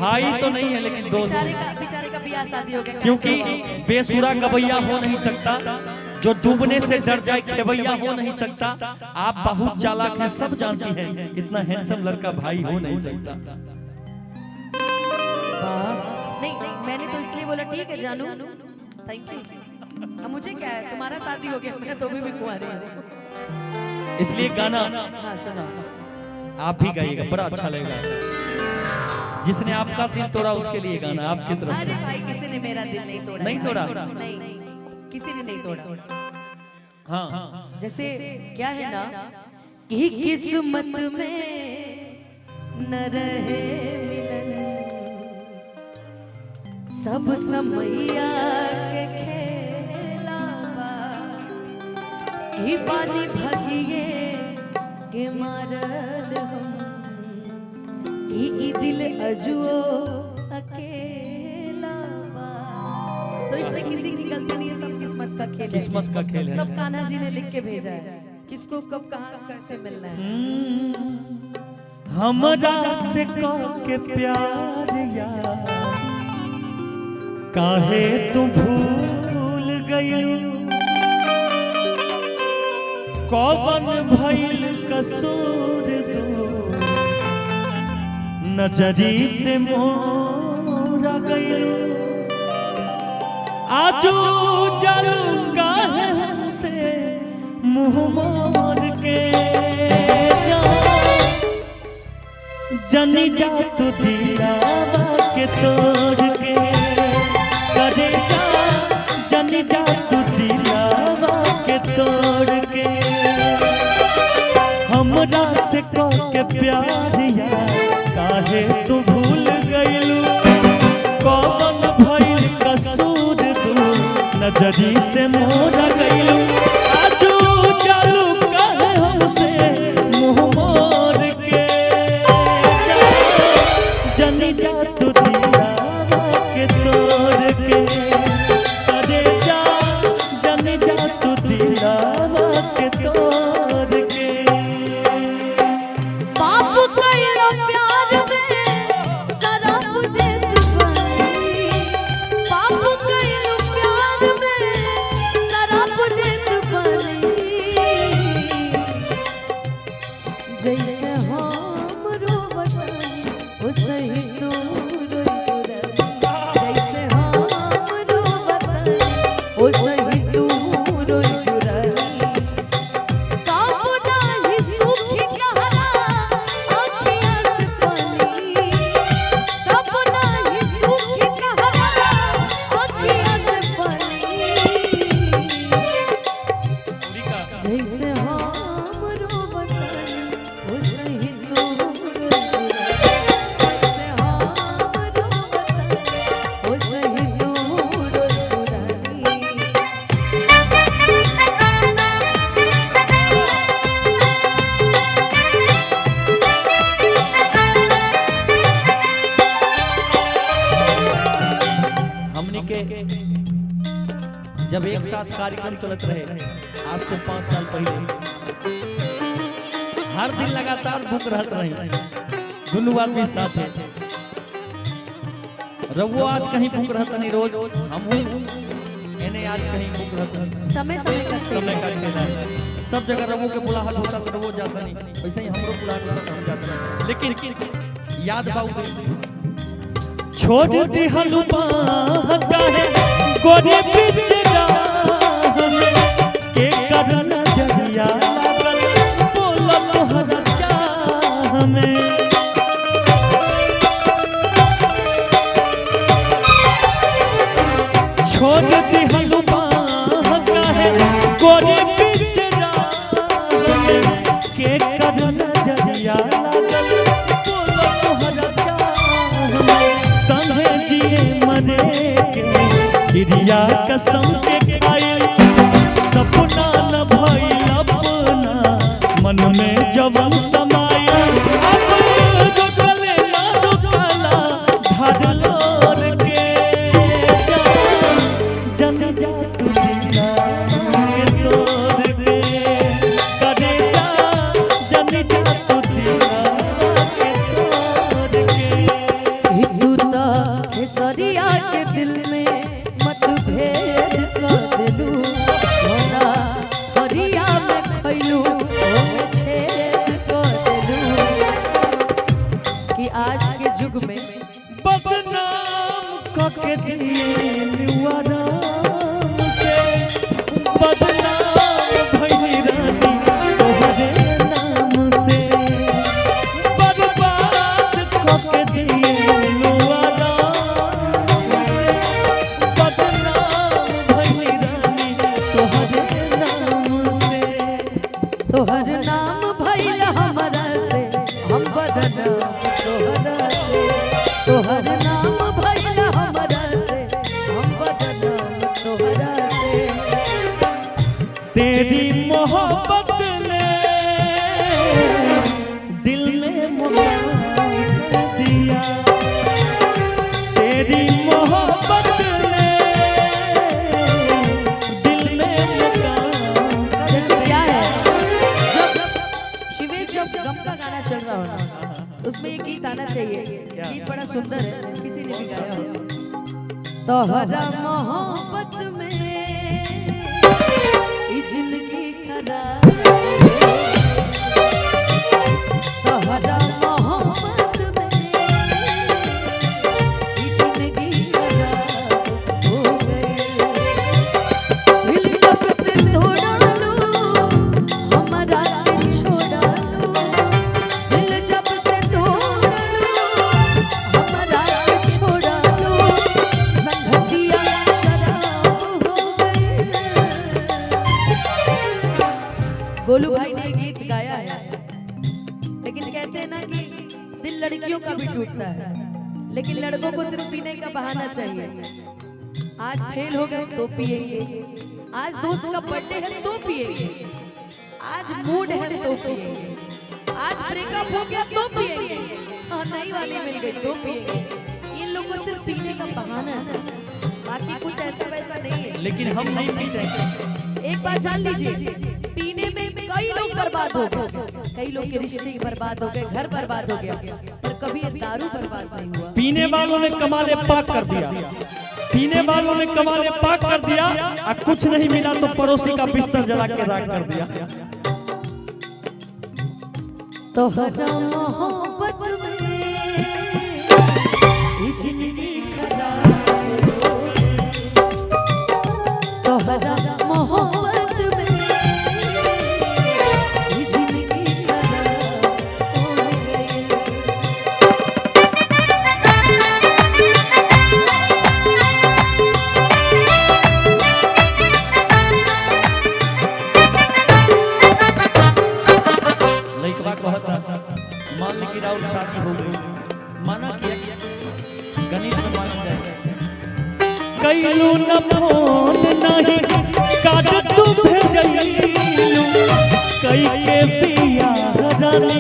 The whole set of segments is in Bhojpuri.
भाई तो नहीं है लेकिन दोस्त। बेचारे का ब्याह शादी हो गया। क्योंकि बेसुरा गवैया हो नहीं सकता, जो डूबने से डर जाए खेवैया हो नहीं सकता। आप बहुत चालाक हैं, सब जानती हैं, इतना हैंडसम लड़का भाई हो नहीं सकता। नहीं मैंने तो इसलिए बोला ठीक है जानू, थैंक यू। अब मुझे क्या है, तुम्हारा शादी हो गया, मैं तो भी कुंवारी हूं। इसलिए गाना हाँ सुना, आप भी गाइएगा, बड़ा अच्छा लगेगा। जिसने आपका दिल तोड़ा उसके लिए गाना आपकी तरफ से। अरे भाई किसी ने मेरा दिल नहीं तोड़ा। नहीं तोड़ा? नहीं किसी ने नहीं तोड़ा। हाँ जैसे क्या है ना कि किस्मत में न रहे मिलन, सब समैया के खेला की बानी भगिए के मारल हम ई दिल अजुओ अकेला बा। तो इसमें किसी की गलती नहीं है, सब किस्मत का खेल है। किस्मत का खेल है। सब कान्हा जी ने लिख के भेजा है, किसको कब कहाँ कैसे मिलना है। हमरा से के प्यार यार काहे तू भूल गइलू, कौन भइल कसूर दो नजरी से मोरा गइलू। आजू जलू काहे हमसे मुँह मोर के जा, जनी जा तू दिलावा के तोड़ के करे जा, जनी जा तू दिलावा के तोड़ के। हमरा से के प्यार यार काहे तू भूल गइलू, कौन भइल कसूर तू नजरी से मोरा गइलू। आजू चालू काहे हमसे मुँह मोर के जा, जनी जा तू दिलावा के तोड़ के करे जा, जनी जा तू दिलावा के तोड़ के। जैसे हम रोवतन वैसे तू रोई, जैसे हम रोवतन वैसे तू रोई। काबू नाही सूखी कहरा आँखियाँ से पानी, काबू नाही सूखी कहरा आँखियाँ से पानी। जैसे हम जब एक साथ कार्यक्रम चलत रहे आज से 5 साल पहले, हर दिन लगातार भूख रहत रहे दोनों आदमी साथ है। रवो आज कहीं भूख रहता नहीं, रोज हम इन्हें आज कहीं भूख रहता। समय का खेल है, सब जगह रवो के बुलाहट होता तो रवो जाता नहीं, वैसे ही हमरो बुलाहट होता हम जाते नहीं। लेकिन याद बाबू छोड़ दी हलुमा है गोरे पिचरा के करना जरिया लागल बोला तोहरा चाह में। छोड़ दी हलुमा है गोरे पिचरा के करना जरिया लागल बोला तोहरा चाह में। संगे जिए मरे क्रिया कसम के खाए सपना न भइल अपना मन में जवन समाया। अब जो गले ना रुकला धरलोर के जा, जन जा तू दिलावा के तोड़ के करे जा, जन जा तू दिलावा के तोड़ के। जुग में बदनाम करके जिए आराम से, बदनाम भइली रानी तोहरे नाम से, बर्बाद करके जिए आराम से, बदनाम भइली रानी तोहरे नाम से। तोहर नाम भइल हमरा से, हम बदनाम तोहरा से। तोहर नाम भइल हमरा से, हम बदनाम तोहरा से। तेरी मोहब्बत ने दिल में मुकाम कर दिया, तेरी मोहब्बत ने दिल में मुकाम कर क्या दिया। है जब शिवेश जब गम का गाना चल रहा हो ना, उसमें एक गीत आना चाहिए। गीत बड़ा सुंदर है, किसी ने भी गाया हो। तोहरा मोहब्बत में ई जिंदगी खराब, तोहरा मोहब्बत में ई जिंदगी खराब हो गई। दिल जब से तोड़ा लो, हमारा दिल छोड़ा लो। दिल जब से तोड़ा लो, हमारा दिल छोड़ा लो। संगतिया शराब हो गई। गोलू भाई ने गीत गाया है, लेकिन कहते हैं ना कि दिल लड़कियों का भी टूटता है, लेकिन लड़कों को सिर्फ पीने का बहाना चाहिए। आज फेल हो गए तो पिएंगे, आज दोस्त का बर्थडे है तो पिएंगे, आज मूड है तो पिएंगे, आज ब्रेकअप हो गया तो पिएंगे, और नई वाली मिल गई तो पिएंगे। इन लोगों को सिर्फ पीने का बहाना है, बाकी कुछ ऐसा वैसा नहीं है। लेकिन हम नहीं पीते। एक बात जान लीजिए, पीने में कई लोग बर्बाद हो गए, कई लोग के रिश्ते बर्बाद हो गए, घर बर्बाद हो गया, पर कभी ये दारू बर्बाद नहीं हुआ। पीने वालों ने कमाले पाक कर दिया, पीने वालों ने कमाले पाक कर दिया, और कुछ नहीं मिला तो पड़ोसी का बिस्तर जला के राख कर दिया। तोहरा मोहब्बत में ई जिंदगी खराब हो गई। तोहरा मोहब्बत में ई जिंदगी खराब हो गई। लइकवा कहता मान ली कि राउर शादी हो गई, माना कि गणित में मान जाए, कैलू न फोन नहीं काट तू भेजलू, कई के पिया रानी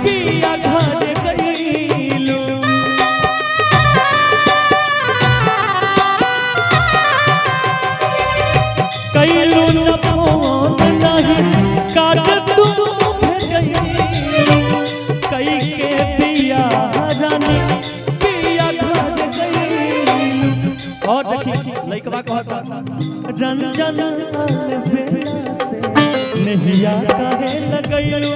पिया घर गईलू। कैलू न फोन नहीं काट तू कई के पिया रानी पिया घर गईलू। और देखी लइकवा कहता रंजन बेला से नहिया काहे लगैलू,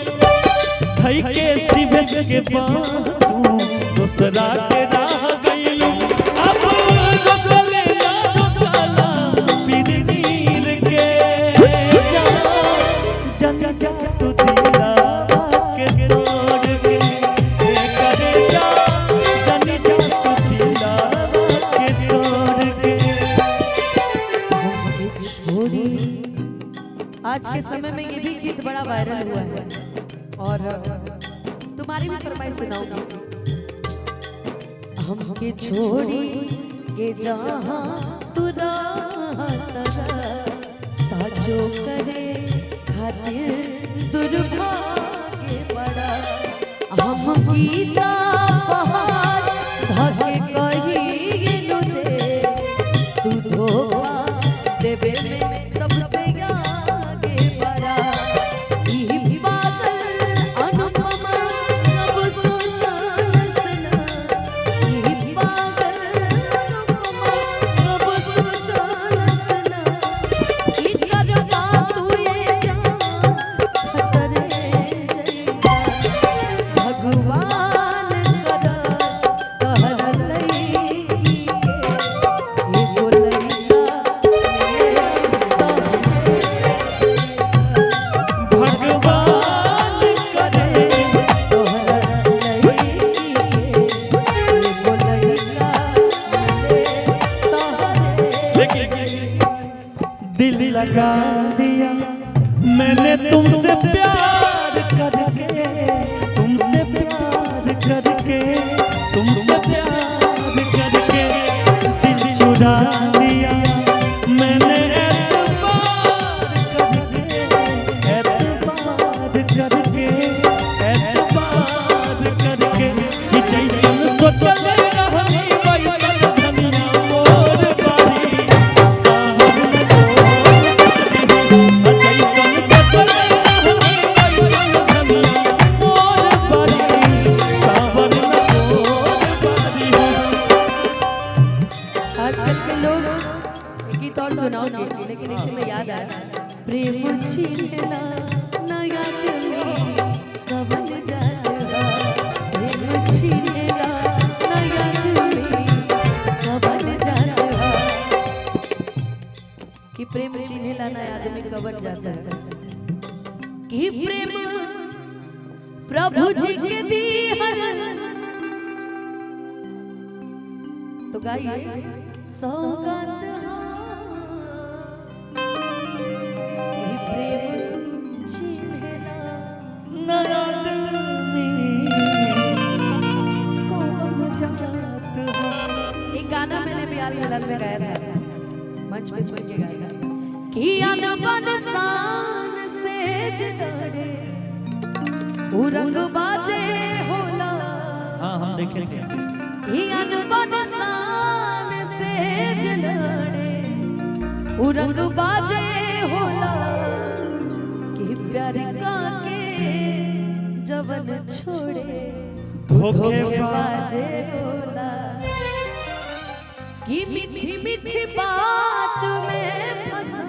थई के शिवेश के बात तू दूसरा के राह गईलू। अब रोकले ना रोकला पीर नीर के जा जन जा तू दिला के तोड़ के करे जा जन जा तू दिला के तोड़ के। छोड़ी आज के समय में ये भी गीत बड़ा वायरल हुआ है, और तुम्हारी भी फरमाइश सुनाऊंगी। हमके छोड़ी के जहाँ तू रहता, साजो करे खातिर दुर्भाग्य बड़ा। हम गीता पहाड़ धके कही दे, तू धोखा देवे में सबसे आगे बढ़ा। ई पागल अनुपमा कब सोचा सना, ई पागल अनुपमा कब सोचा सना। ई करता तू ये जान खतरे जैसा, भगवान लगा दिया मैंने तुमसे प्यार करके, तुमसे प्यार करके, तुमसे प्यार करके दिल चुरा लिया मैंने एतबार करके, एतबार करके कि जैसन सोचल रहनी वैसन धनिया मोर बारी सावन मोर जैसन सोचल रहनी वैसन धनिया मोर बारी सावन मोर बारी। आजकल के लोग एक गीत और सुनाओगे, लेकिन इसी में याद आया प्रेम छिला ना याद में कवन जात हा, प्रेम छिला ना याद में कवन जात हा, कि प्रेम छिला ना याद में कवन जाता है, कि प्रेम प्रभु जी के दिहल तो गाइए सौगात ये प्रेम छिनेला नया दिल में कौन जात है। एक गाना मैंने भी हाल फिलहाल में गाया था, मंच पे सुन के गाया था कि अनबन शान से जड़े वो रंग बाजे होला। हाँ हम देखे थे कि अनबन शान से जड़े वो रंग बाजे होला, कि प्यार का के जवन छोड़े धोखे बाजे होला, कि मीठी मीठी बात में फंसा